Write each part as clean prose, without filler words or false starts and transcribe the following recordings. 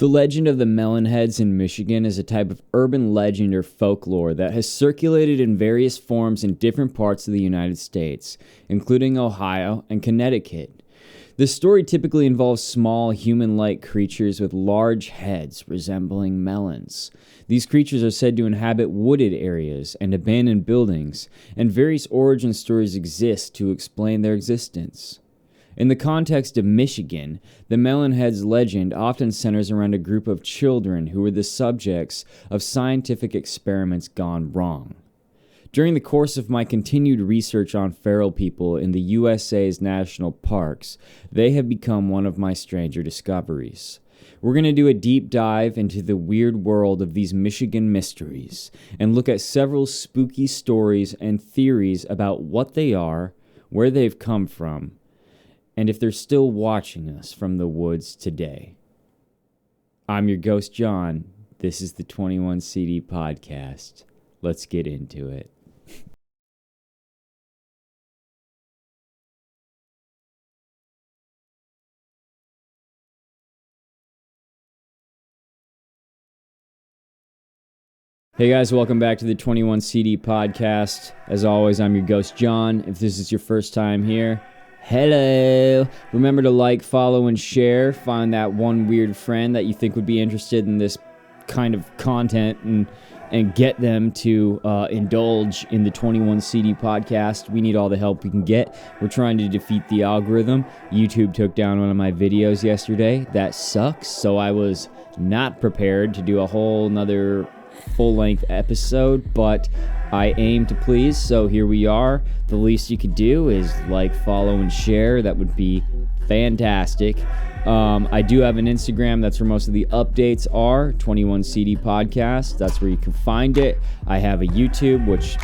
The legend of the Melon Heads in Michigan is a type of urban legend or folklore that has circulated in various forms in different parts of the United States, including Ohio and Connecticut. The story typically involves small, human-like creatures with large heads resembling melons. These creatures are said to inhabit wooded areas and abandoned buildings, and various origin stories exist to explain their existence. In the context of Michigan, the Melon Heads legend often centers around a group of children who were the subjects of scientific experiments gone wrong. During the course of my continued research on feral people in the USA's national parks, they have become one of my stranger discoveries. We're going to do a deep dive into the weird world of these Michigan mysteries and look at several spooky stories and theories about what they are, where they've come from, and if they're still watching us from the woods today. I'm your ghost, John. This is the 21 CD podcast. Let's get into it. Hey guys, welcome back to the 21 CD podcast. As always, I'm your ghost, John. If this is your first time here, hello. Remember to like, follow, and share. Find that one weird friend that you think would be interested in this kind of content and get them to indulge in the 21 CD podcast. We need all the help we can get. We're trying to defeat the algorithm. YouTube took down one of my videos yesterday. That sucks. So I was not prepared to do a whole nother full-length episode, but I aim to please, so here we are. The least you could do is like, follow, and share. That would be fantastic. I do have an Instagram. That's where most of the updates are, 21CD Podcast. That's where you can find it. I have a YouTube, which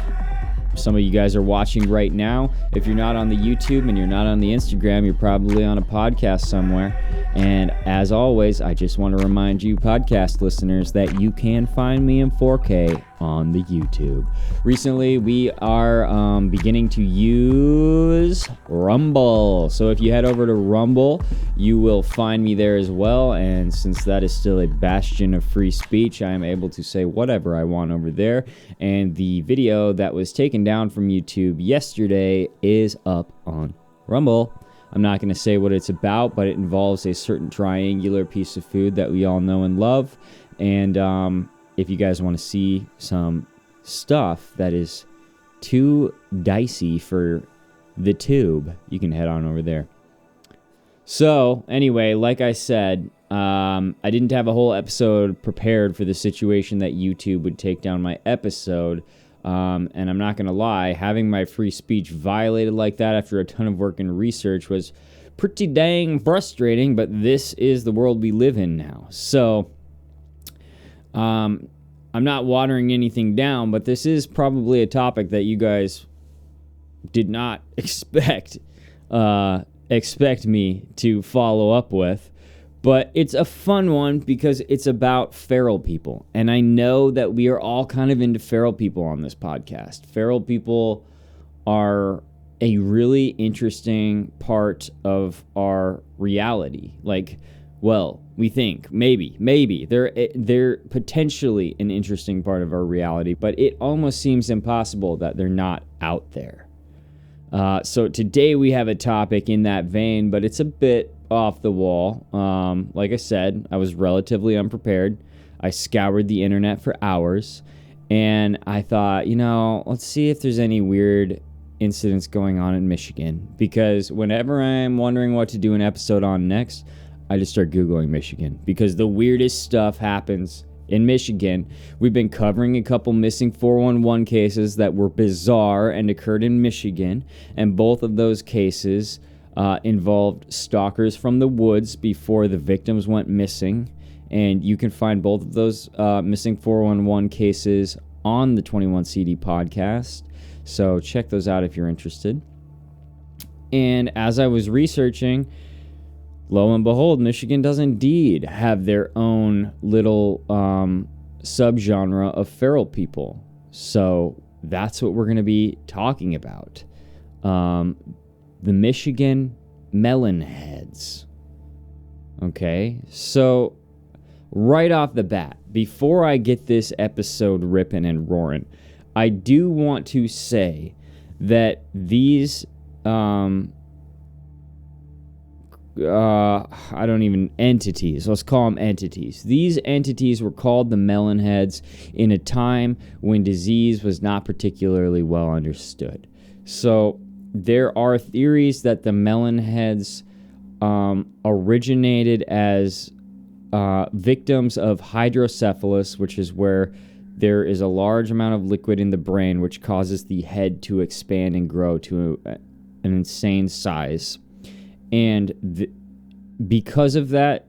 some of you guys are watching right now. If you're not on the YouTube and you're not on the Instagram, you're probably on a podcast somewhere. And as always, I just want to remind you podcast listeners that you can find me in 4K on the YouTube. Recently, we are beginning to use Rumble. So if you head over to Rumble, you will find me there as well. And since that is still a bastion of free speech, I am able to say whatever I want over there. And the video that was taken down from YouTube yesterday is up on Rumble. I'm not going to say what it's about, but it involves a certain triangular piece of food that we all know and love. And if you guys want to see some stuff that is too dicey for the tube, you can head on over there. So, anyway, like I said, I didn't have a whole episode prepared for the situation that YouTube would take down my episode. And I'm not going to lie, having my free speech violated like that after a ton of work and research was pretty dang frustrating, but this is the world we live in now. So, I'm not watering anything down, but this is probably a topic that you guys did not expect me to follow up with. But it's a fun one because it's about feral people. And I know that we are all kind of into feral people on this podcast. Feral people are a really interesting part of our reality. Like, well, we think, maybe. They're potentially an interesting part of our reality, but it almost seems impossible that they're not out there. So today we have a topic in that vein, but it's a bit off the wall. Like I said, I was relatively unprepared. I scoured the internet for hours, and I thought, let's see if there's any weird incidents going on in Michigan, because whenever I'm wondering what to do an episode on next, I just start Googling Michigan, because the weirdest stuff happens in Michigan. We've been covering a couple missing 411 cases that were bizarre and occurred in Michigan, and both of those cases involved stalkers from the woods before the victims went missing. And you can find both of those missing 411 cases on the 21 CD podcast. So check those out if you're interested. And as I was researching, lo and behold, Michigan does indeed have their own little subgenre of feral people. So that's what we're going to be talking about. The Michigan Melon Heads. Okay, so right off the bat, before I get this episode ripping and roaring, I do want to say that these, entities, let's call them entities. These entities were called the Melon Heads in a time when disease was not particularly well understood. So there are theories that the Melon Heads originated as victims of hydrocephalus, which is where there is a large amount of liquid in the brain which causes the head to expand and grow to an insane size. And because of that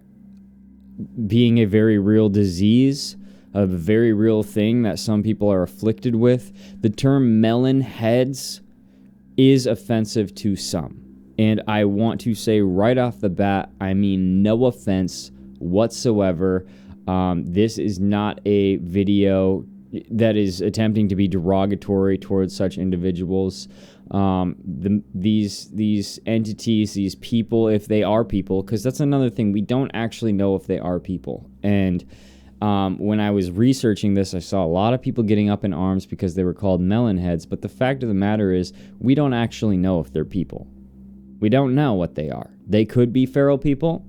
being a very real disease, a very real thing that some people are afflicted with, the term melon heads is offensive to some. And I want to say right off the bat, I mean no offense whatsoever. This is not a video that is attempting to be derogatory towards such individuals. These entities, these people, if they are people, because that's another thing, we don't actually know if they are people. And when I was researching this, I saw a lot of people getting up in arms because they were called melon heads, but the fact of the matter is, we don't actually know if they're people. We don't know what they are. They could be feral people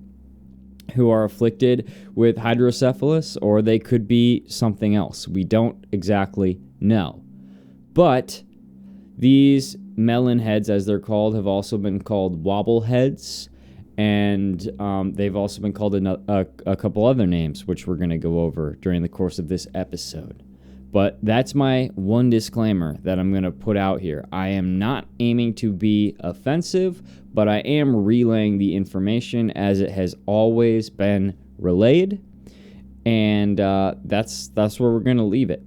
who are afflicted with hydrocephalus, or they could be something else. We don't exactly know. But these melon heads, as they're called, have also been called wobble heads, and they've also been called a couple other names, which we're going to go over during the course of this episode. But that's my one disclaimer that I'm going to put out here. I am not aiming to be offensive, but I am relaying the information as it has always been relayed. And that's where we're going to leave it.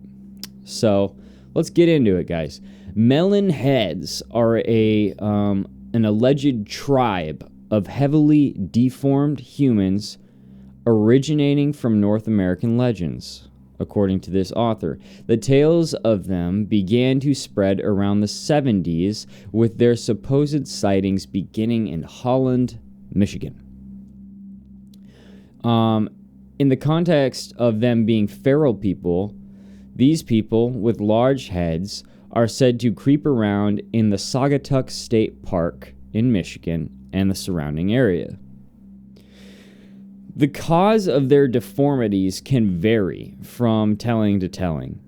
So let's get into it, guys. Melon heads are an alleged tribe of heavily deformed humans originating from North American legends. According to this author, the tales of them began to spread around the 70s, with their supposed sightings beginning in Holland, Michigan. In the context of them being feral people, these people with large heads are said to creep around in the Saugatuck State Park in Michigan and the surrounding area. The cause of their deformities can vary from telling to telling,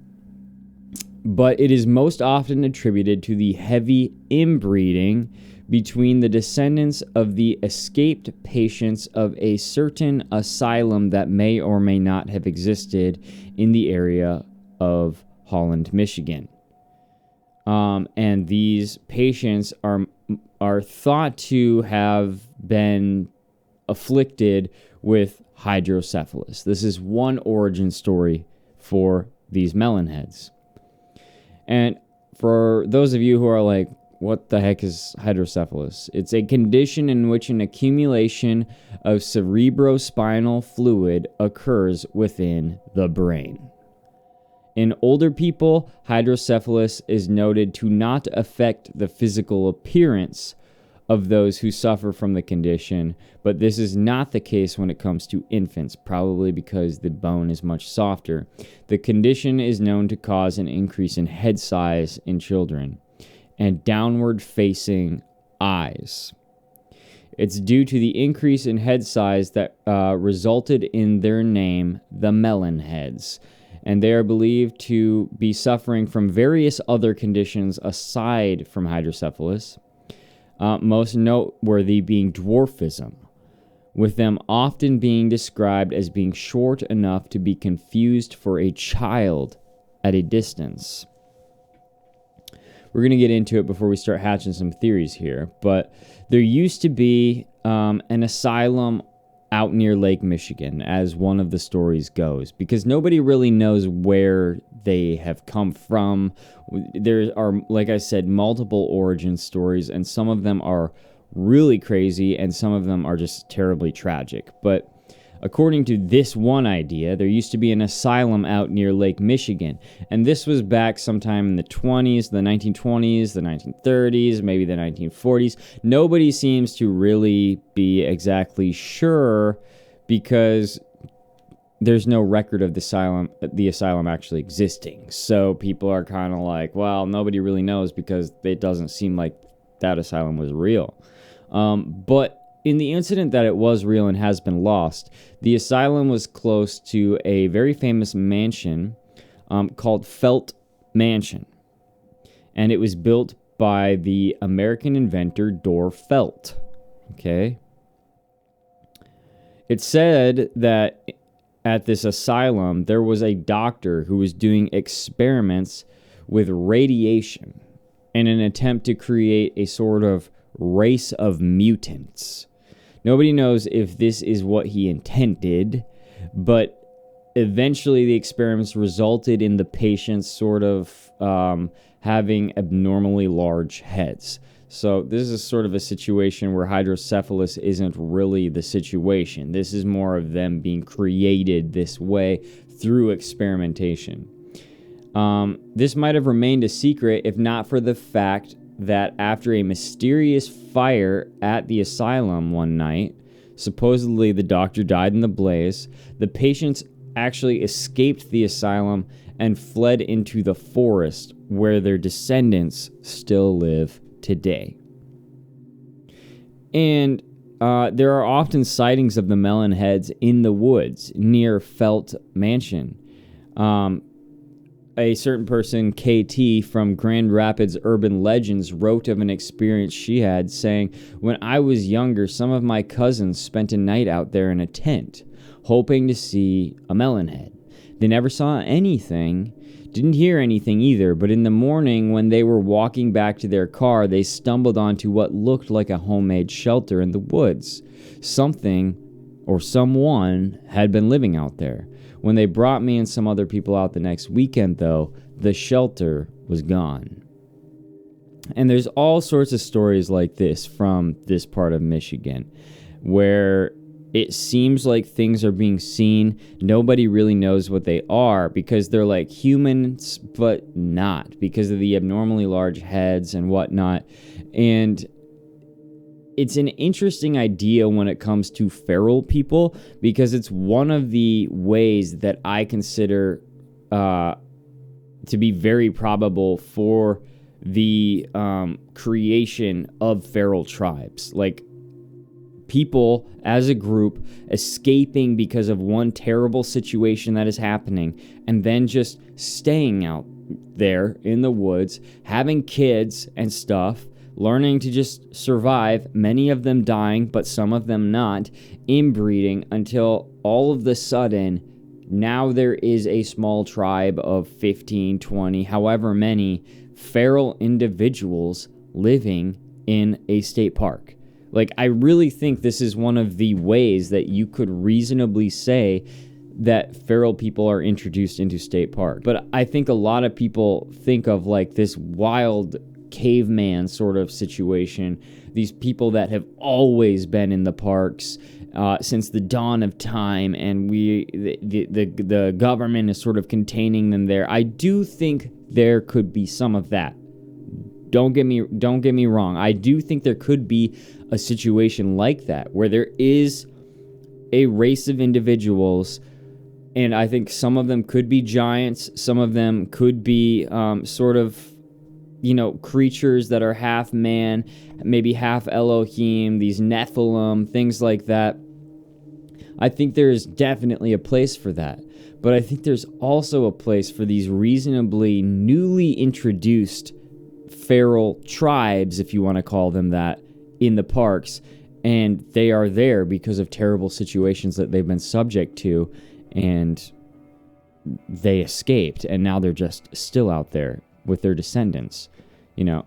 but it is most often attributed to the heavy inbreeding between the descendants of the escaped patients of a certain asylum that may or may not have existed in the area of Holland, Michigan. And these patients are thought to have been afflicted with hydrocephalus. This is one origin story for these melon heads. And for those of you who are like, what the heck is hydrocephalus? It's a condition in which an accumulation of cerebrospinal fluid occurs within the brain. In older people, hydrocephalus is noted to not affect the physical appearance of those who suffer from the condition, but this is not the case when it comes to infants, probably because the bone is much softer. The condition is known to cause an increase in head size in children and downward-facing eyes. It's due to the increase in head size that resulted in their name, the Melon Heads, and they are believed to be suffering from various other conditions aside from hydrocephalus. Most noteworthy being dwarfism, with them often being described as being short enough to be confused for a child at a distance. We're going to get into it before we start hatching some theories here, but there used to be an asylum out near Lake Michigan, as one of the stories goes, because nobody really knows where they have come from. There are, like I said, multiple origin stories, and some of them are really crazy, and some of them are just terribly tragic. But according to this one idea, there used to be an asylum out near Lake Michigan, and this was back sometime in the 20s, the 1920s, the 1930s, maybe the 1940s. Nobody seems to really be exactly sure, because there's no record of the asylum actually existing. So people are kind of like, well, nobody really knows because it doesn't seem like that asylum was real. But in the incident that it was real and has been lost, the asylum was close to a very famous mansion called Felt Mansion. And it was built by the American inventor Dor Felt. Okay? It said that at this asylum, there was a doctor who was doing experiments with radiation in an attempt to create a sort of race of mutants. Nobody knows if this is what he intended, but eventually the experiments resulted in the patients sort of having abnormally large heads. So this is sort of a situation where hydrocephalus isn't really the situation. This is more of them being created this way through experimentation. This might have remained a secret if not for the fact that after a mysterious fire at the asylum one night, supposedly the doctor died in the blaze, the patients actually escaped the asylum and fled into the forest where their descendants still live today. And there are often sightings of the Melon Heads in the woods near Felt Mansion. A certain person, KT, from Grand Rapids Urban Legends, wrote of an experience she had, saying, "When I was younger, some of my cousins spent a night out there in a tent, hoping to see a melon head. They never saw anything, didn't hear anything either, but in the morning when they were walking back to their car, they stumbled onto what looked like a homemade shelter in the woods. Something or someone had been living out there. When they brought me and some other people out the next weekend, though, the shelter was gone." And there's all sorts of stories like this from this part of Michigan, where it seems like things are being seen. Nobody really knows what they are because they're like humans, but not because of the abnormally large heads and whatnot. And it's an interesting idea when it comes to feral people because it's one of the ways that I consider to be very probable for the creation of feral tribes. Like, people as a group escaping because of one terrible situation that is happening and then just staying out there in the woods, having kids and stuff, learning to just survive, many of them dying, but some of them not, inbreeding until all of the sudden, now there is a small tribe of 15, 20, however many feral individuals living in a state park. Like, I really think this is one of the ways that you could reasonably say that feral people are introduced into state park. But I think a lot of people think of like this wild caveman sort of situation, these people that have always been in the parks since the dawn of time, and the government is sort of containing them there. I do think there could be some of that. Don't get me wrong. I do think there could be a situation like that where there is a race of individuals, and I think some of them could be giants, some of them could be sort of, creatures that are half man, maybe half Elohim, these Nephilim, things like that. I think there is definitely a place for that. But I think there's also a place for these reasonably newly introduced feral tribes, if you want to call them that, in the parks. And they are there because of terrible situations that they've been subject to. And they escaped. And now they're just still out there with their descendants.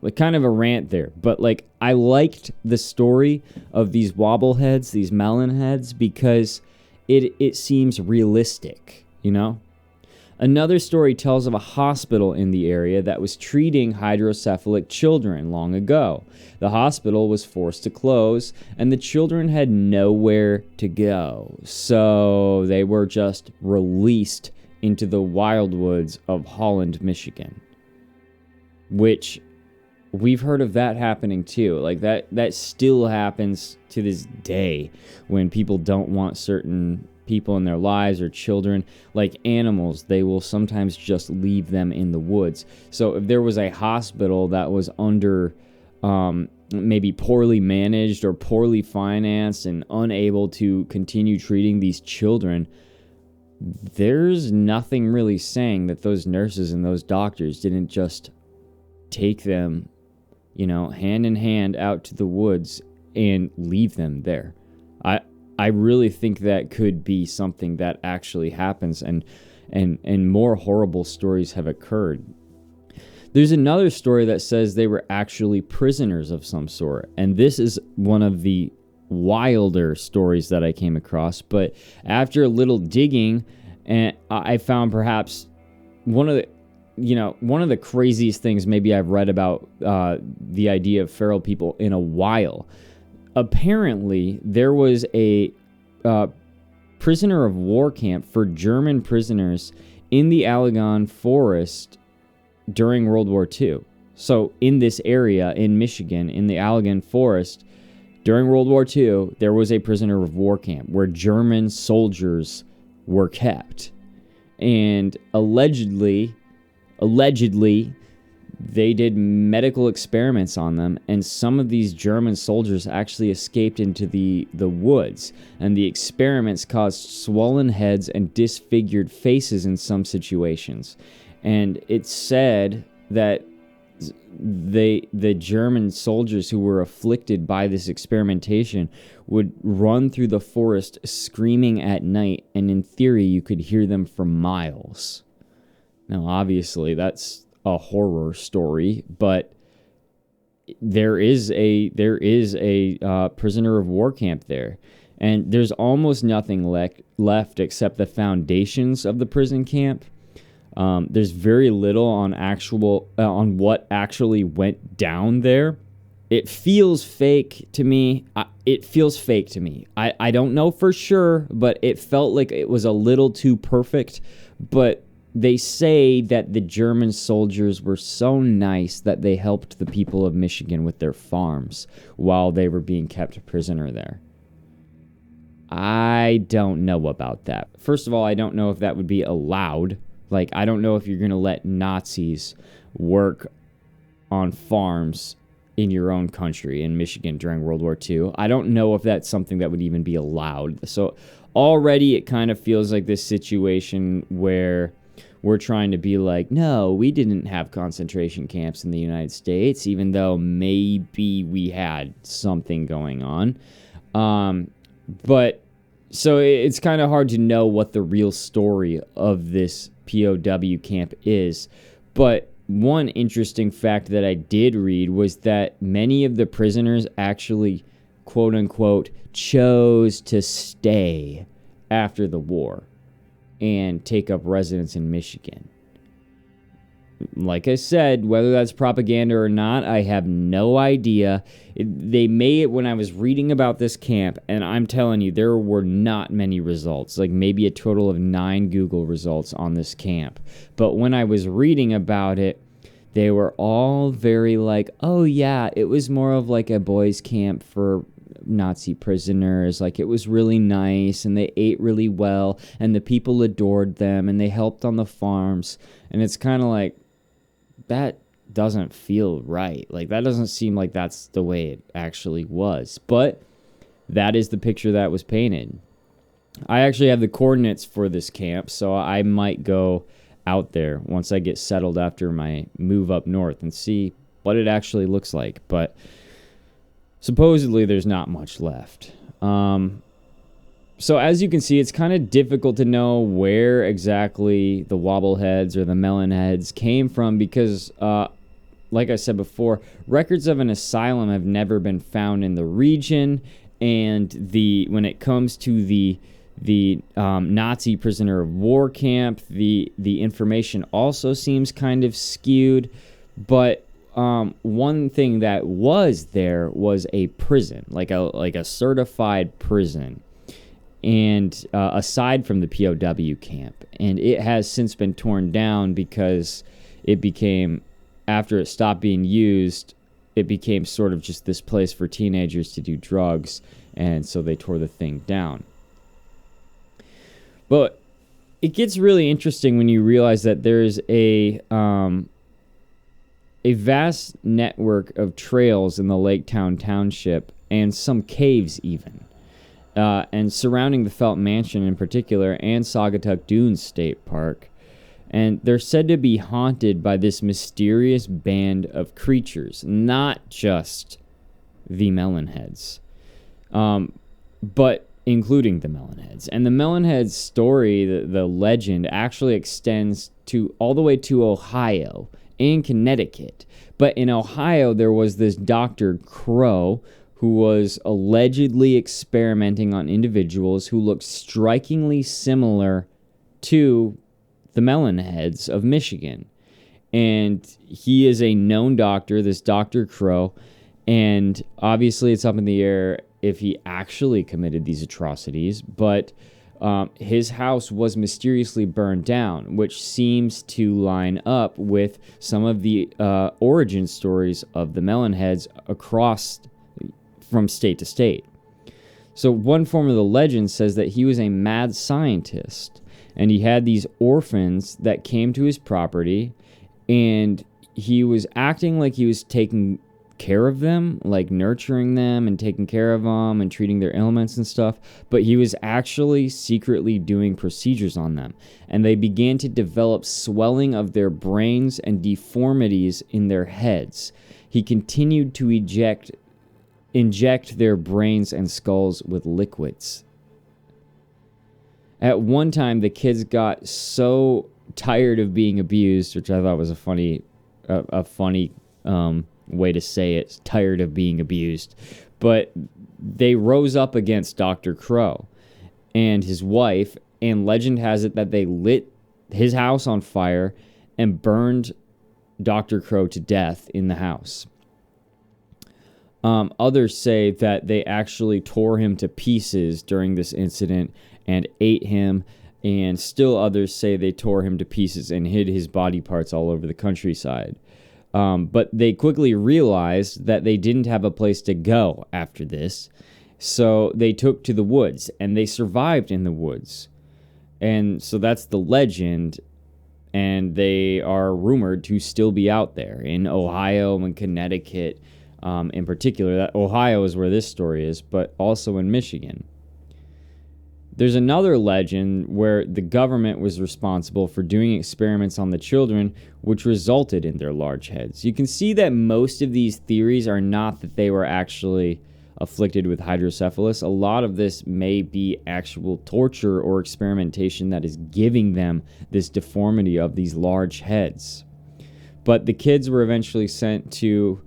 Like kind of a rant there. But like, I liked the story of these wobbleheads, these melon heads, because it seems realistic, Another story tells of a hospital in the area that was treating hydrocephalic children long ago. The hospital was forced to close, and the children had nowhere to go. So they were just released into the wildwoods of Holland, Michigan. Which, we've heard of that happening too. Like that still happens to this day when people don't want certain people in their lives or children. Like animals, they will sometimes just leave them in the woods. So if there was a hospital that was under maybe poorly managed or poorly financed and unable to continue treating these children, there's nothing really saying that those nurses and those doctors didn't just take them, hand in hand out to the woods and leave them there. I really think that could be something that actually happens, and more horrible stories have occurred. There's another story that says they were actually prisoners of some sort, and this is one of the wilder stories that I came across. But after a little digging, and I found perhaps one of the craziest things maybe I've read about the idea of feral people in a while. Apparently, there was a prisoner of war camp for German prisoners in the Allegan forest during World War II. So in this area in Michigan, in the Allegan forest, during World War II, there was a prisoner of war camp where German soldiers were kept. And allegedly, they did medical experiments on them, and some of these German soldiers actually escaped into the woods, and the experiments caused swollen heads and disfigured faces in some situations. And it's said that the German soldiers who were afflicted by this experimentation would run through the forest screaming at night, and in theory you could hear them for miles. Now obviously that's a horror story, but there is a prisoner of war camp there, and there's almost nothing left except the foundations of the prison camp. There's very little on what actually went down there. It feels fake to me. I don't know for sure, but it felt like it was a little too perfect. But they say that the German soldiers were so nice that they helped the people of Michigan with their farms while they were being kept prisoner there. I don't know about that. First of all, I don't know if that would be allowed. Like, I don't know if you're going to let Nazis work on farms in your own country, in Michigan, during World War II. I don't know if that's something that would even be allowed. So already it kind of feels like this situation where we're trying to be like, no, we didn't have concentration camps in the United States, even though maybe we had something going on. But so it's kind of hard to know what the real story of this POW camp is. But one interesting fact that I did read was that many of the prisoners actually, quote unquote, chose to stay after the war and take up residence in Michigan. Like I said, whether that's propaganda or not, I have no idea. They made it when I was reading about this camp, and I'm telling you, there were not many results, like maybe a total of 9 Google results on this camp. But when I was reading about it, they were all very like, oh yeah, it was more of like a boys' camp for Nazi prisoners. Like, it was really nice, and they ate really well, and the people adored them, and they helped on the farms. And it's kind of like, that doesn't feel right. Like, that doesn't seem like that's the way it actually was. But that is the picture that was painted. I actually have the coordinates for this camp, so I might go out there once I get settled after my move up north and see what it actually looks like. But supposedly there's not much left. So as you can see, it's kind of difficult to know where exactly the Wobbleheads or the Melon Heads came from because, like I said before, records of an asylum have never been found in the region, and when it comes to the Nazi prisoner of war camp, the information also seems kind of skewed. But one thing that was there was a prison, like a certified prison. And aside from the POW camp, and it has since been torn down because it became, after it stopped being used, it became sort of just this place for teenagers to do drugs, and so they tore the thing down. But it gets really interesting when you realize that there's a vast network of trails in the Lake Township and some caves even. And surrounding the Felt Mansion in particular and Saugatuck Dunes State Park. And they're said to be haunted by this mysterious band of creatures, not just the Melon Heads, but including the Melon Heads. And the Melon Heads story, the legend, actually extends to all the way to Ohio and Connecticut. But in Ohio, there was this Dr. Crow who was allegedly experimenting on individuals who looked strikingly similar to the Melon Heads of Michigan. And he is a known doctor, this Dr. Crow, and obviously it's up in the air if he actually committed these atrocities, but his house was mysteriously burned down, which seems to line up with some of the origin stories of the Melon Heads across from state to state. So one form of the legend says that he was a mad scientist, and he had these orphans that came to his property, and he was acting like he was taking care of them, like nurturing them and taking care of them and treating their ailments and stuff, but he was actually secretly doing procedures on them, and they began to develop swelling of their brains and deformities in their heads. He continued to inject their brains and skulls with liquids. At one time, the kids got so tired of being abused, which I thought was a funny way to say it, tired of being abused, but they rose up against Dr. Crow and his wife, and legend has it that they lit his house on fire and burned Dr. Crow to death in the house. Others say that they actually tore him to pieces during this incident and ate him, and still others say they tore him to pieces and hid his body parts all over the countryside. But they quickly realized that they didn't have a place to go after this, so they took to the woods, and they survived in the woods. And so that's the legend, and they are rumored to still be out there in Ohio and Connecticut, in particular. That Ohio is where this story is, but also in Michigan. There's another legend where the government was responsible for doing experiments on the children, which resulted in their large heads. You can see that most of these theories are not that they were actually afflicted with hydrocephalus. A lot of this may be actual torture or experimentation that is giving them this deformity of these large heads. But the kids were eventually sent to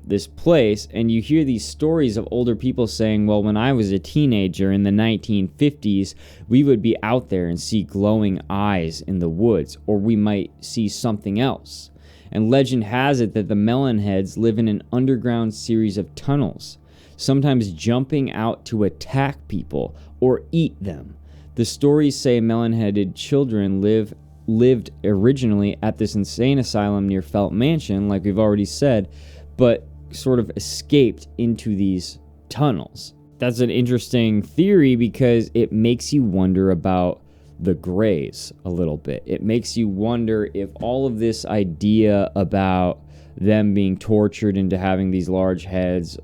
this place, and you hear these stories of older people saying, well, when I was a teenager in the 1950s, we would be out there and see glowing eyes in the woods, or we might see something else. And legend has it that the Melon Heads live in an underground series of tunnels, sometimes jumping out to attack people or eat them. The stories say melon-headed children lived originally at this insane asylum near Felt Mansion, like we've already said, but sort of escaped into these tunnels. That's an interesting theory because it makes you wonder about the Greys a little bit. It makes you wonder if all of this idea about them being tortured into having these large heads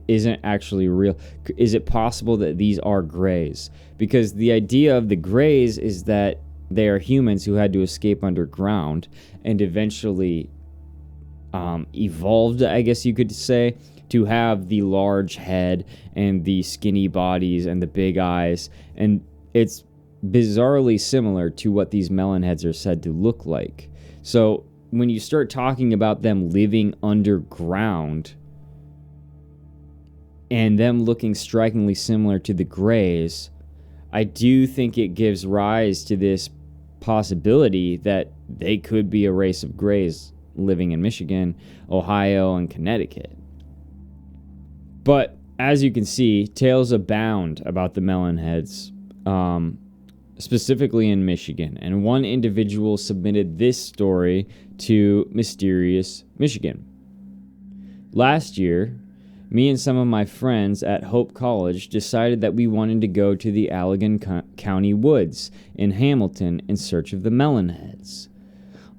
isn't actually real. Is it possible that these are Greys? Because the idea of the Greys is that they are humans who had to escape underground and eventually evolved, I guess you could say, to have the large head and the skinny bodies and the big eyes. And it's bizarrely similar to what these melon heads are said to look like. So when you start talking about them living underground and them looking strikingly similar to the Greys, I do think it gives rise to this possibility that they could be a race of Greys living in Michigan, Ohio, and Connecticut. But as you can see, tales abound about the melon heads, specifically in Michigan. And one individual submitted this story to Mysterious Michigan. Last year, Me and some of my friends at Hope College decided that we wanted to go to the Allegan County woods in Hamilton in search of the Melon Heads.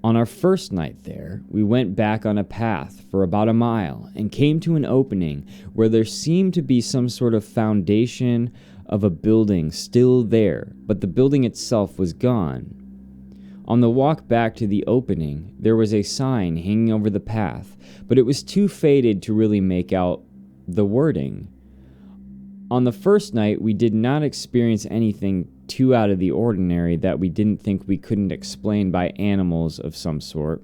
On our first night there, we went back on a path for about a mile and came to an opening where there seemed to be some sort of foundation of a building still there, but the building itself was gone. On the walk back to the opening, there was a sign hanging over the path, but it was too faded to really make out the wording. On the first night, we did not experience anything too out of the ordinary that we didn't think we couldn't explain by animals of some sort.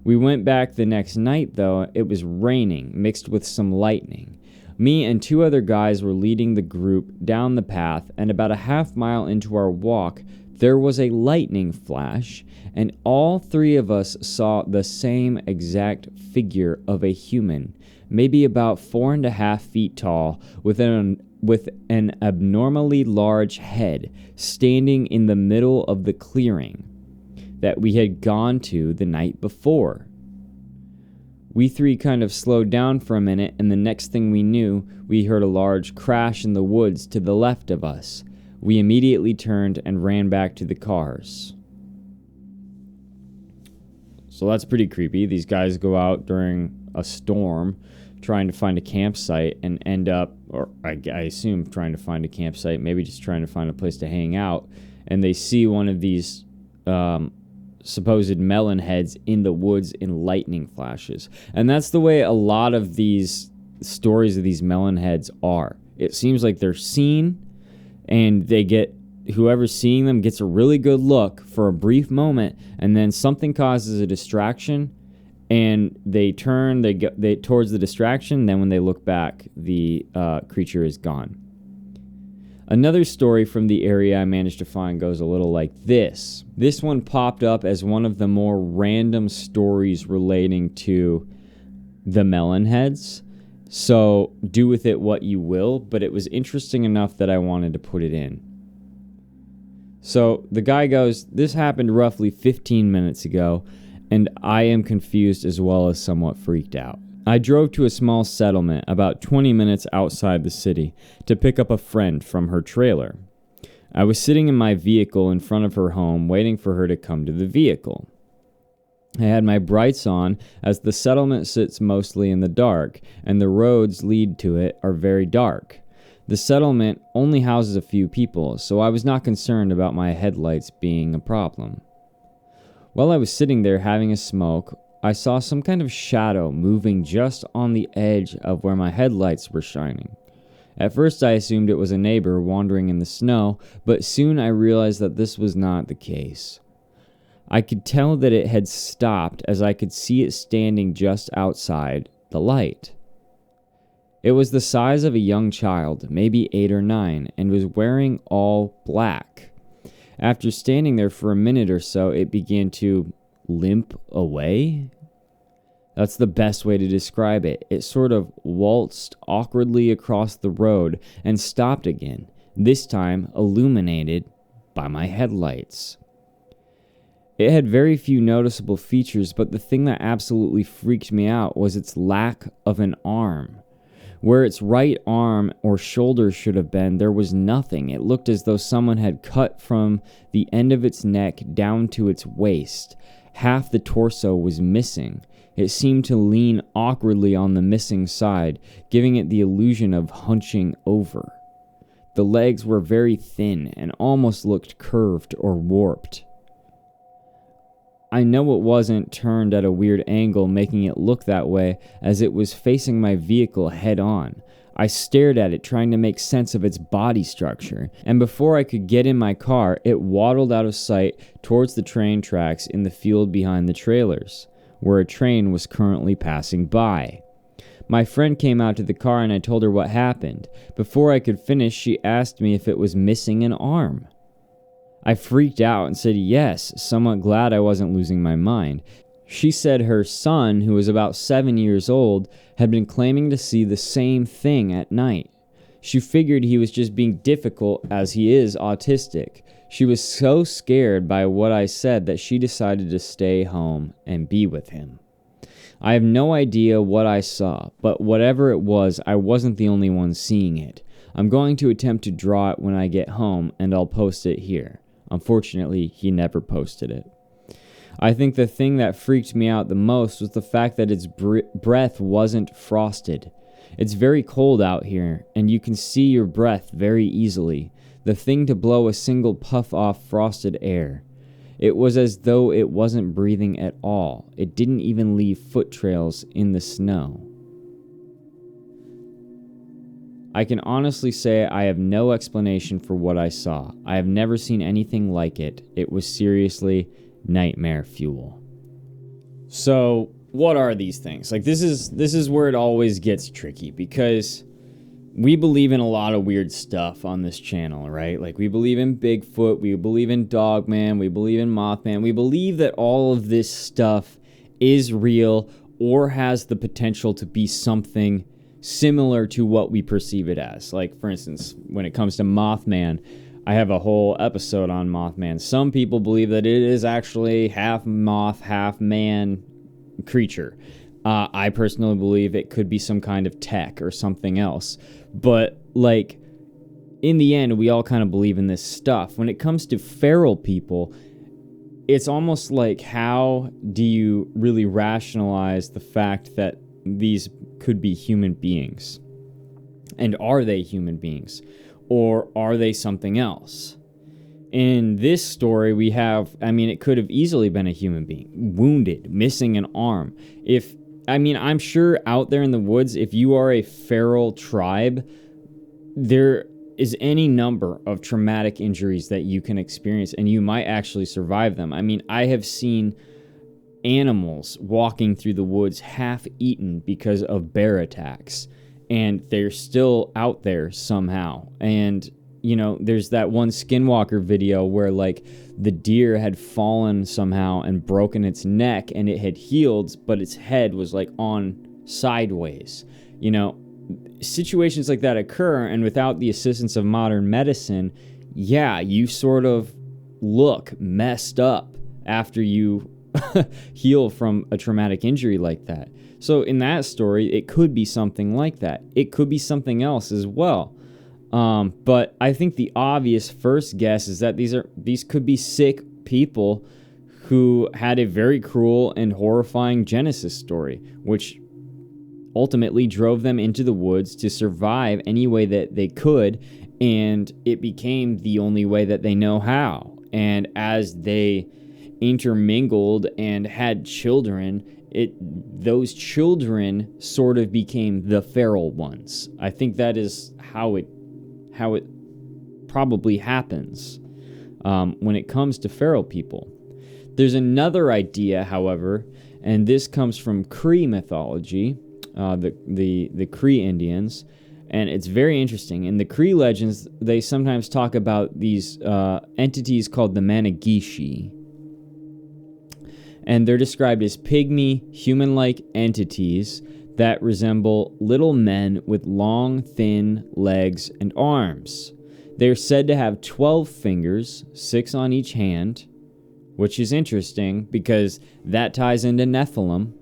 We went back the next night, though. It was raining, mixed with some lightning. Me and two other guys were leading the group down the path, and about a half mile into our walk, there was a lightning flash, and all three of us saw the same exact figure of a human, maybe about 4.5 feet tall, with an abnormally large head, standing in the middle of the clearing that we had gone to the night before. We three kind of slowed down for a minute, and the next thing we knew, we heard a large crash in the woods to the left of us. We immediately turned and ran back to the cars. So that's pretty creepy. These guys go out during a storm trying to find a campsite and end up, or I assume trying to find a campsite, maybe just trying to find a place to hang out, and they see one of these supposed melon heads in the woods in lightning flashes. And that's the way a lot of these stories of these melon heads are. It seems like they're seen, and whoever's seeing them gets a really good look for a brief moment, and then something causes a distraction, and they turn they towards the distraction. Then when they look back, the creature is gone. Another story from the area I managed to find goes a little like this. This one popped up as one of the more random stories relating to the Melon Heads. So do with it what you will, but it was interesting enough that I wanted to put it in. So the guy goes, "This happened roughly 15 minutes ago, and I am confused as well as somewhat freaked out. I drove to a small settlement about 20 minutes outside the city to pick up a friend from her trailer. I was sitting in my vehicle in front of her home waiting for her to come to the vehicle. I had my brights on as the settlement sits mostly in the dark and the roads lead to it are very dark. The settlement only houses a few people, so I was not concerned about my headlights being a problem. While I was sitting there having a smoke, I saw some kind of shadow moving just on the edge of where my headlights were shining. At first I assumed it was a neighbor wandering in the snow, but soon I realized that this was not the case. I could tell that it had stopped as I could see it standing just outside the light. It was the size of a young child, maybe 8 or 9, and was wearing all black. After standing there for a minute or so, it began to limp away. That's the best way to describe it. It sort of waltzed awkwardly across the road and stopped again, this time illuminated by my headlights. It had very few noticeable features, but the thing that absolutely freaked me out was its lack of an arm. Where its right arm or shoulder should have been, there was nothing. It looked as though someone had cut from the end of its neck down to its waist. Half the torso was missing. It seemed to lean awkwardly on the missing side, giving it the illusion of hunching over. The legs were very thin and almost looked curved or warped. I know it wasn't turned at a weird angle, making it look that way, as it was facing my vehicle head on. I stared at it, trying to make sense of its body structure, and before I could get in my car, it waddled out of sight towards the train tracks in the field behind the trailers, where a train was currently passing by. My friend came out to the car and I told her what happened. Before I could finish, she asked me if it was missing an arm. I freaked out and said yes, somewhat glad I wasn't losing my mind. She said her son, who was about 7 years old, had been claiming to see the same thing at night. She figured he was just being difficult as he is autistic. She was so scared by what I said that she decided to stay home and be with him. I have no idea what I saw, but whatever it was, I wasn't the only one seeing it. I'm going to attempt to draw it when I get home, and I'll post it here. Unfortunately, he never posted it. I think the thing that freaked me out the most was the fact that its breath wasn't frosted. It's very cold out here, and you can see your breath very easily. The thing to blow a single puff off frosted air. It was as though it wasn't breathing at all. It didn't even leave foot trails in the snow. I can honestly say I have no explanation for what I saw. I have never seen anything like it. It was seriously nightmare fuel. So, what are these things? Like, this is where it always gets tricky, because we believe in a lot of weird stuff on this channel, right? Like, we believe in Bigfoot, we believe in Dogman, we believe in Mothman. We believe that all of this stuff is real or has the potential to be something similar to what we perceive it as. Like, for instance, when it comes to Mothman, I have a whole episode on Mothman. Some people believe that it is actually half moth, half man creature. I personally believe it could be some kind of tech or something else. But, like, in the end, we all kind of believe in this stuff. When it comes to feral people, it's almost like, how do you really rationalize the fact that these could be human beings? And are they human beings? Or are they something else? In this story, we have, it could have easily been a human being, wounded, missing an arm. I'm sure out there in the woods, if you are a feral tribe, there is any number of traumatic injuries that you can experience, and you might actually survive them. I have seen animals walking through the woods half eaten because of bear attacks, and they're still out there somehow. And, there's that one Skinwalker video where, like, the deer had fallen somehow and broken its neck, and it had healed, but its head was, like, on sideways. Situations like that occur, and without the assistance of modern medicine, you sort of look messed up after you heal from a traumatic injury like that. So in that story, it could be something like that. It could be something else as well. But I think the obvious first guess is that these could be sick people who had a very cruel and horrifying Genesis story, which ultimately drove them into the woods to survive any way that they could, and it became the only way that they know how. And as they intermingled and had children, those children sort of became the feral ones. I think that is how it probably happens when it comes to feral people. There's another idea, however, and this comes from Cree mythology, the Cree Indians, and it's very interesting. In the Cree legends, they sometimes talk about these entities called the Managishi, and they're described as pygmy, human-like entities that resemble little men with long, thin legs and arms. They're said to have 12 fingers, 6 on each hand, which is interesting because that ties into Nephilim.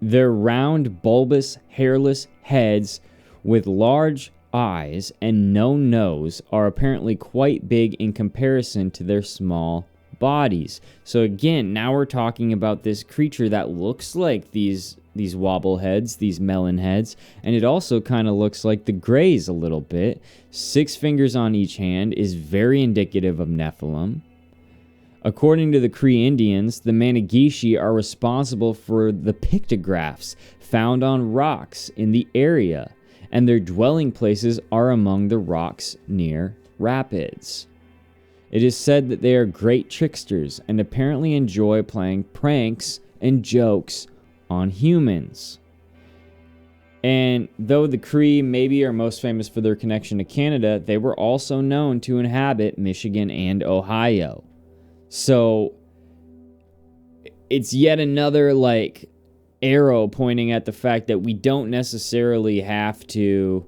Their round, bulbous, hairless heads with large eyes and no nose are apparently quite big in comparison to their small bodies. So again, now we're talking about this creature that looks like these wobble heads, these melon heads, and it also kind of looks like the Greys a little bit. 6 fingers on each hand is very indicative of Nephilim. According to the Cree Indians, the Managishi are responsible for the pictographs found on rocks in the area, and their dwelling places are among the rocks near rapids. It is said that they are great tricksters and apparently enjoy playing pranks and jokes on humans. And though the Cree maybe are most famous for their connection to Canada, they were also known to inhabit Michigan and Ohio. So it's yet another arrow pointing at the fact that we don't necessarily have to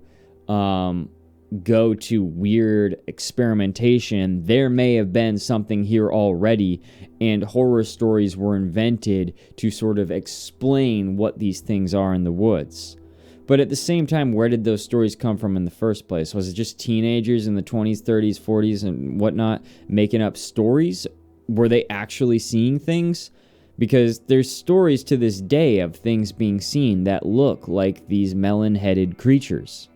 go to weird experimentation, there may have been something here already, and horror stories were invented to sort of explain what these things are in the woods. But at the same time, where did those stories come from in the first place? Was it just teenagers in the 20s, 30s, 40s, and whatnot making up stories? Were they actually seeing things? Because there's stories to this day of things being seen that look like these melon-headed creatures.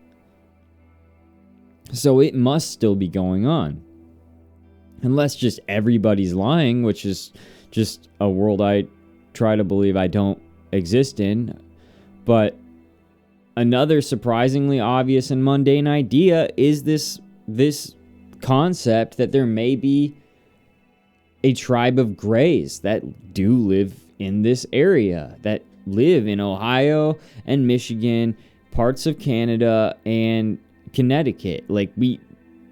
So it must still be going on. Unless just everybody's lying, which is just a world I try to believe I don't exist in. But another surprisingly obvious and mundane idea is this concept that there may be a tribe of Greys that do live in this area, that live in Ohio and Michigan, parts of Canada, and Connecticut.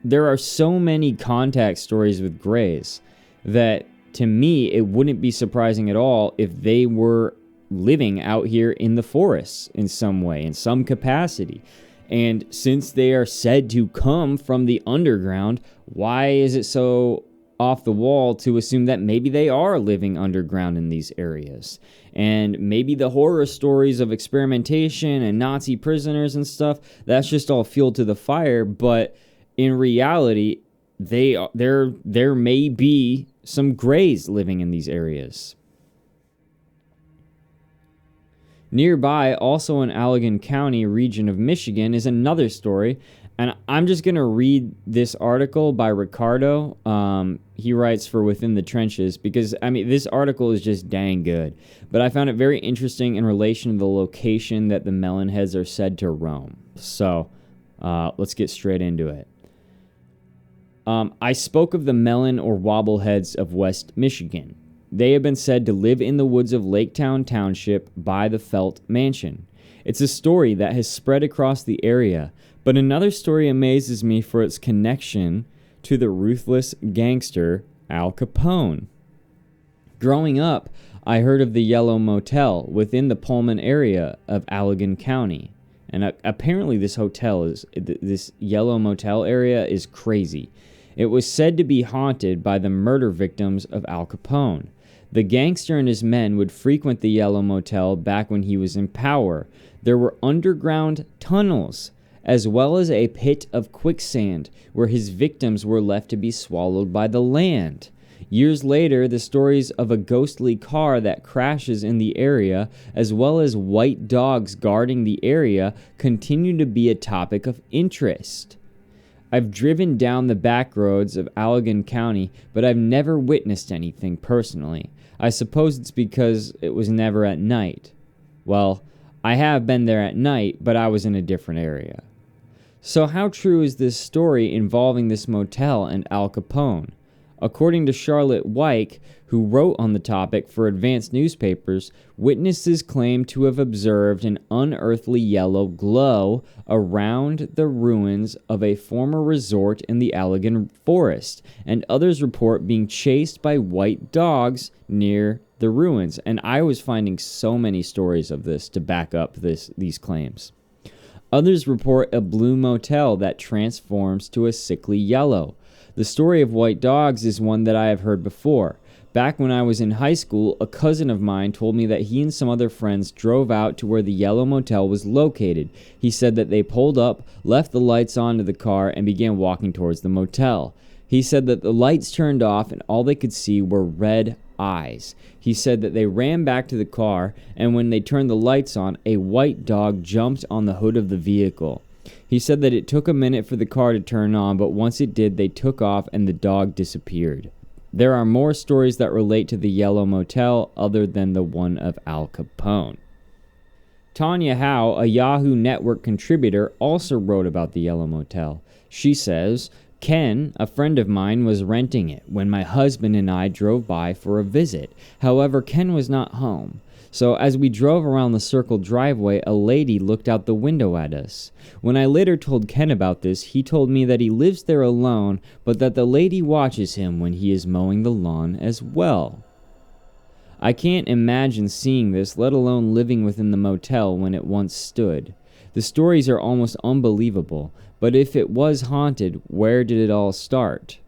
There are so many contact stories with Greys that, to me, it wouldn't be surprising at all if they were living out here in the forests in some way, in some capacity. And since they are said to come from the underground, why is it so off the wall to assume that maybe they are living underground in these areas? And maybe the horror stories of experimentation and Nazi prisoners and stuff, that's just all fuel to the fire. But in reality, there may be some Greys living in these areas. Nearby, also in Allegan County region of Michigan, is another story. And I'm just going to read this article by Ricardo. He writes for Within the Trenches because, this article is just dang good. But I found it very interesting in relation to the location that the Melon Heads are said to roam. So let's get straight into it. I spoke of the Melon or Wobbleheads of West Michigan. They have been said to live in the woods of Laketown Township by the Felt Mansion. It's a story that has spread across the area, but another story amazes me for its connection to the ruthless gangster Al Capone. Growing up, I heard of the Yellow Motel within the Pullman area of Allegan County. And apparently this Yellow Motel area is crazy. It was said to be haunted by the murder victims of Al Capone. The gangster and his men would frequent the Yellow Motel back when he was in power. There were underground tunnels, as well as a pit of quicksand where his victims were left to be swallowed by the land. Years later, the stories of a ghostly car that crashes in the area, as well as white dogs guarding the area, continue to be a topic of interest. I've driven down the back roads of Allegan County, but I've never witnessed anything personally. I suppose it's because it was never at night. Well, I have been there at night, but I was in a different area. So how true is this story involving this motel and Al Capone? According to Charlotte Wyke, who wrote on the topic for advanced newspapers, witnesses claim to have observed an unearthly yellow glow around the ruins of a former resort in the Allegan Forest, and others report being chased by white dogs near the ruins. And I was finding so many stories of this to back up these claims. Others report a blue motel that transforms to a sickly yellow. The story of white dogs is one that I have heard before. Back when I was in high school, a cousin of mine told me that he and some other friends drove out to where the Yellow Motel was located. He said that they pulled up, left the lights on to the car, and began walking towards the motel. He said that the lights turned off and all they could see were red eyes. He said that they ran back to the car, and when they turned the lights on, a white dog jumped on the hood of the vehicle. He said that it took a minute for the car to turn on, but once it did, they took off and the dog disappeared. There are more stories that relate to the Yellow Motel other than the one of Al Capone. Tanya Howe, a Yahoo Network contributor, also wrote about the Yellow Motel. She says, Ken, a friend of mine, was renting it when my husband and I drove by for a visit. However, Ken was not home. So as we drove around the circle driveway, a lady looked out the window at us. When I later told Ken about this, he told me that he lives there alone, but that the lady watches him when he is mowing the lawn as well. I can't imagine seeing this, let alone living within the motel when it once stood. The stories are almost unbelievable, but if it was haunted, where did it all start?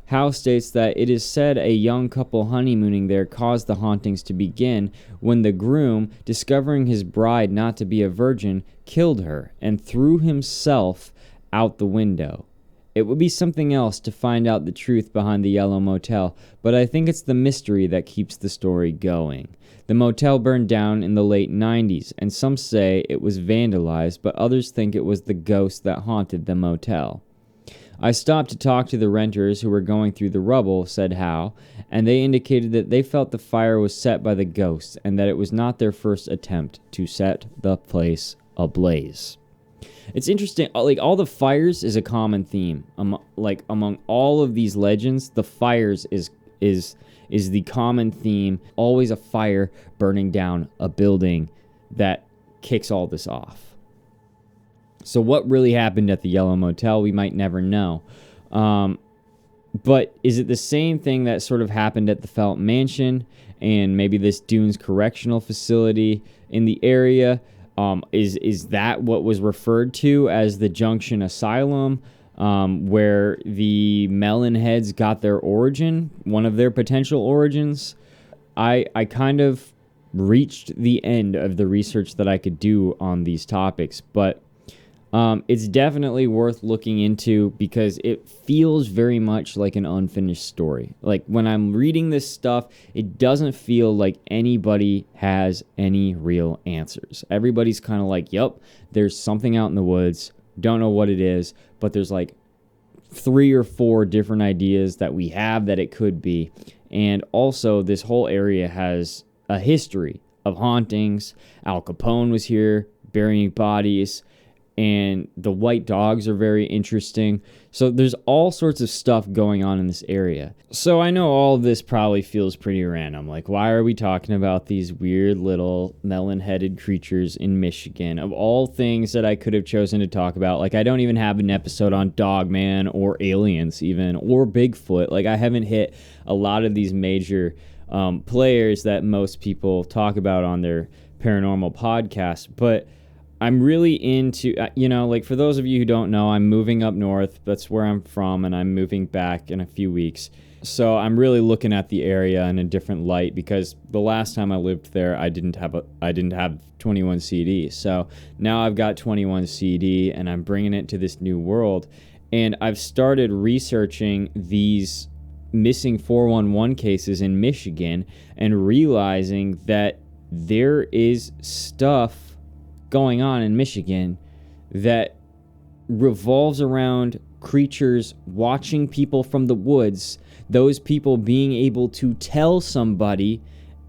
Howe states that it is said a young couple honeymooning there caused the hauntings to begin when the groom, discovering his bride not to be a virgin, killed her and threw himself out the window. It would be something else to find out the truth behind the Yellow Motel, but I think it's the mystery that keeps the story going. The motel burned down in the late 90s, and some say it was vandalized, but others think it was the ghost that haunted the motel. I stopped to talk to the renters who were going through the rubble, said Howe, and they indicated that they felt the fire was set by the ghosts and that it was not their first attempt to set the place ablaze. It's interesting, like, all the fires is a common theme. Among all of these legends, the fires is the common theme. Always a fire burning down a building that kicks all this off. So what really happened at the Yellow Motel, we might never know. But is it the same thing that sort of happened at the Felt Mansion and maybe this Dunes Correctional Facility in the area? Is that what was referred to as the Junction Asylum, where the Melon Heads got their origin, one of their potential origins? I kind of reached the end of the research that I could do on these topics, but it's definitely worth looking into because it feels very much like an unfinished story. Like, when I'm reading this stuff, it doesn't feel like anybody has any real answers. Everybody's kind of like, yep, there's something out in the woods, don't know what it is, but there's like 3 or 4 different ideas that we have that it could be. And also, this whole area has a history of hauntings. Al Capone was here burying bodies, and the white dogs are very interesting. So there's all sorts of stuff going on in this area. So I know all of this probably feels pretty random. Like, why are we talking about these weird little melon-headed creatures in Michigan? Of all things that I could have chosen to talk about, like, I don't even have an episode on Dogman or aliens even, or Bigfoot. Like, I haven't hit a lot of these major players that most people talk about on their paranormal podcasts. But I'm really into, like, for those of you who don't know, I'm moving up north. That's where I'm from, and I'm moving back in a few weeks. So I'm really looking at the area in a different light because the last time I lived there, I didn't have 21 CD. So now I've got 21 CD, and I'm bringing it to this new world. And I've started researching these missing 411 cases in Michigan and realizing that there is stuff going on in Michigan that revolves around creatures watching people from the woods, those people being able to tell somebody,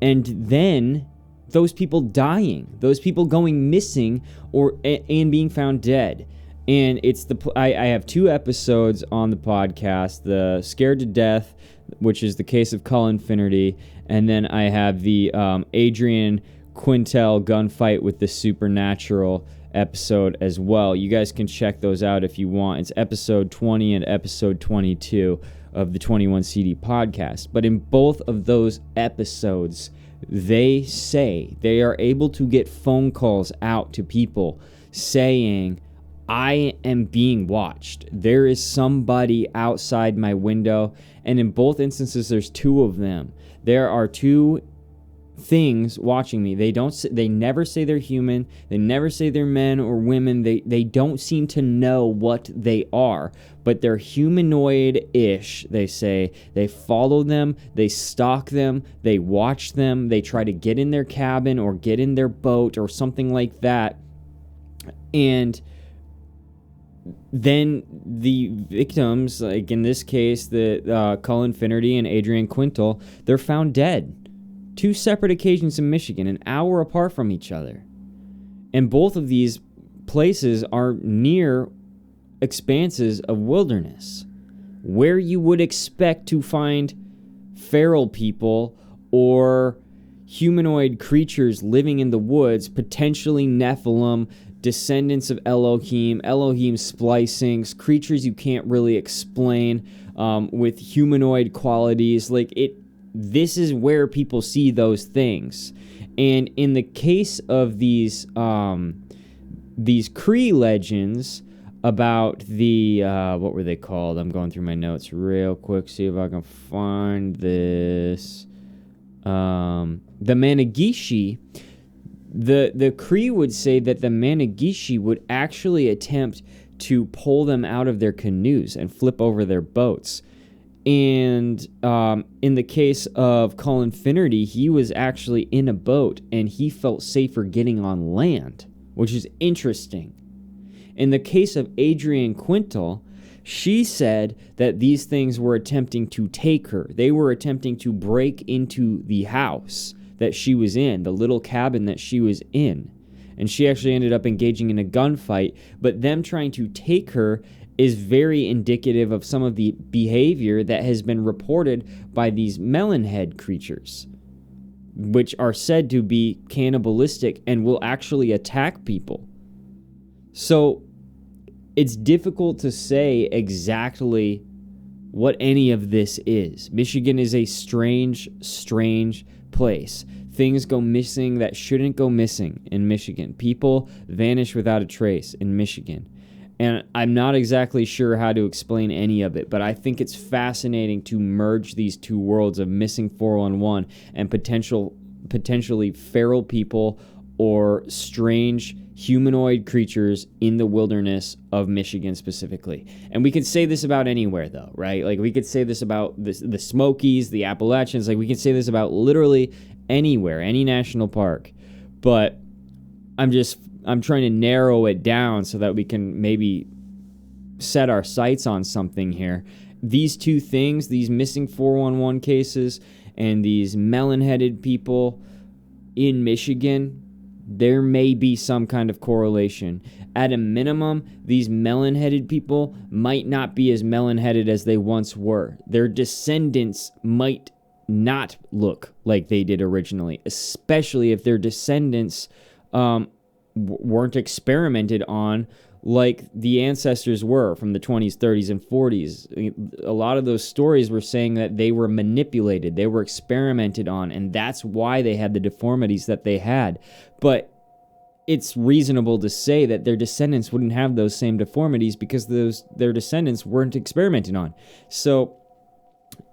and then those people dying, those people going missing and being found dead. And it's I have 2 episodes on the podcast: the Scared to Death, which is the case of Cullen Finnerty, and then I have the Adrian Quintel gunfight with the supernatural episode as well. You guys can check those out if you want. It's episode 20 and episode 22 of the 21 CD podcast. But in both of those episodes, they say they are able to get phone calls out to people saying, I am being watched. There is somebody outside my window. And in both instances, there's 2 of them. There are 2 things watching me. They never say they're human. They never say they're men or women. They don't seem to know what they are, but they're humanoid-ish. They say they follow them, they stalk them, they watch them, they try to get in their cabin or get in their boat or something like that. And then the victims, like in this case, the Cullen Finnerty and Adrian Quintel, they're found dead. 2 separate occasions in Michigan, an hour apart from each other. And both of these places are near expanses of wilderness, where you would expect to find feral people or humanoid creatures living in the woods, potentially Nephilim, descendants of Elohim splicings, creatures you can't really explain, with humanoid qualities. This is where people see those things. And in the case of these these Cree legends about the, what were they called? I'm going through my notes real quick, see if I can find this. The Managishi, the Cree would say that the Managishi would actually attempt to pull them out of their canoes and flip over their boats. And in the case of Colin Finnerty, he was actually in a boat and he felt safer getting on land, which is interesting. In the case of Adrienne Quintal, she said that these things were attempting to take her. They were attempting to break into the house that she was in, the little cabin that she was in. And she actually ended up engaging in a gunfight, but them trying to take her is very indicative of some of the behavior that has been reported by these melon head creatures, which are said to be cannibalistic and will actually attack people. So it's difficult to say exactly what any of this is. Michigan is a strange, strange place. Things go missing that shouldn't go missing in Michigan. People vanish without a trace in Michigan. And I'm not exactly sure how to explain any of it, but I think it's fascinating to merge these two worlds of missing 411 and potentially feral people or strange humanoid creatures in the wilderness of Michigan specifically. And we can say this about anywhere, though, right? Like, we could say this about the Smokies, the Appalachians. Like, we can say this about literally anywhere, any national park. But I'm trying to narrow it down so that we can maybe set our sights on something here. These two things, these missing 411 cases and these melon-headed people in Michigan, there may be some kind of correlation. At a minimum, these melon-headed people might not be as melon-headed as they once were. Their descendants might not look like they did originally, especially if their descendants weren't experimented on like the ancestors were from the 20s, 30s, and 40s. A lot of those stories were saying that they were manipulated, they were experimented on, and that's why they had the deformities that they had. But it's reasonable to say that their descendants wouldn't have those same deformities because their descendants weren't experimented on. So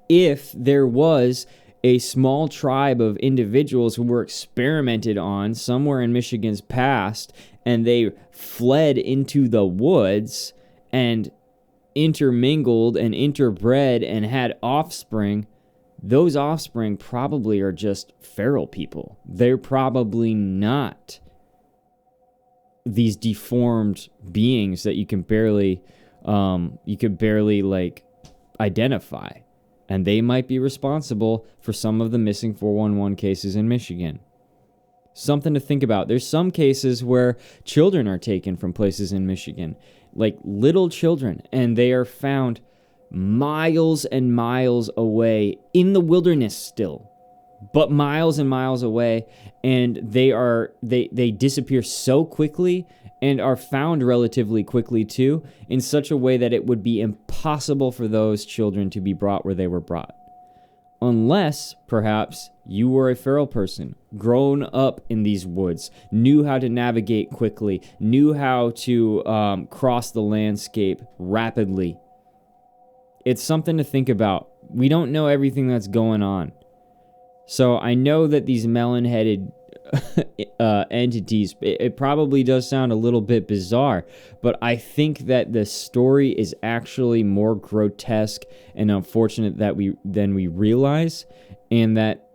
if there was a small tribe of individuals who were experimented on somewhere in Michigan's past, and they fled into the woods and intermingled and interbred and had offspring, those offspring probably are just feral people. They're probably not these deformed beings that you can barely like identify. And they might be responsible for some of the missing 411 cases in Michigan. Something to think about. There's some cases where children are taken from places in Michigan, like little children, and they are found miles and miles away in the wilderness still, but miles and miles away, and they disappear so quickly and are found relatively quickly too, in such a way that it would be impossible for those children to be brought where they were brought. Unless, perhaps, you were a feral person, grown up in these woods, knew how to navigate quickly, knew how to cross the landscape rapidly. It's something to think about. We don't know everything that's going on. So I know that these melon-headed entities, it probably does sound a little bit bizarre, but I think that the story is actually more grotesque and unfortunate than we realize, and that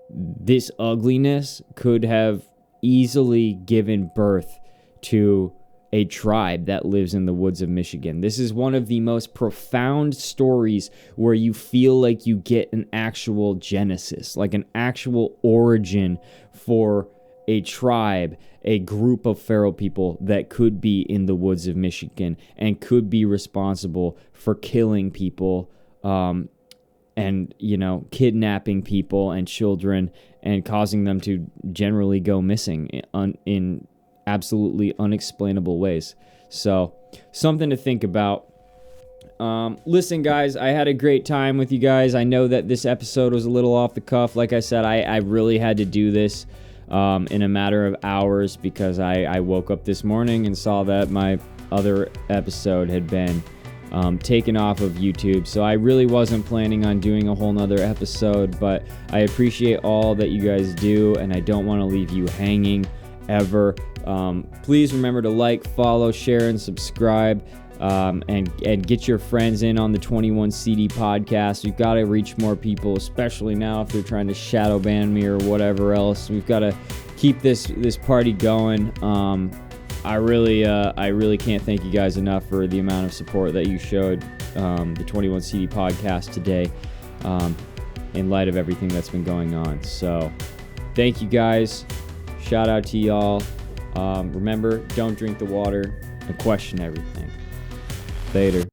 this ugliness could have easily given birth to a tribe that lives in the woods of Michigan. This is one of the most profound stories where you feel like you get an actual genesis, like an actual origin for a tribe, a group of feral people that could be in the woods of Michigan and could be responsible for killing people, and, kidnapping people and children and causing them to generally go missing in absolutely unexplainable ways. So, something to think about. Listen, guys, I had a great time with you guys. I know that this episode was a little off the cuff. Like I said, I really had to do this. in a matter of hours because I woke up this morning and saw that my other episode had been taken off of YouTube. So I really wasn't planning on doing a whole nother episode, but I appreciate all that you guys do, and I don't want to leave you hanging ever. Please remember to like, follow, share, and subscribe, and get your friends in on the 21 CD podcast. We've got to reach more people, especially now if they're trying to shadow ban me or whatever else. We've got to keep this party going. I really can't thank you guys enough for the amount of support that you showed the 21 CD podcast today, in light of everything that's been going on. So thank you guys. Shout out to y'all. Remember, don't drink the water and question everything. Later.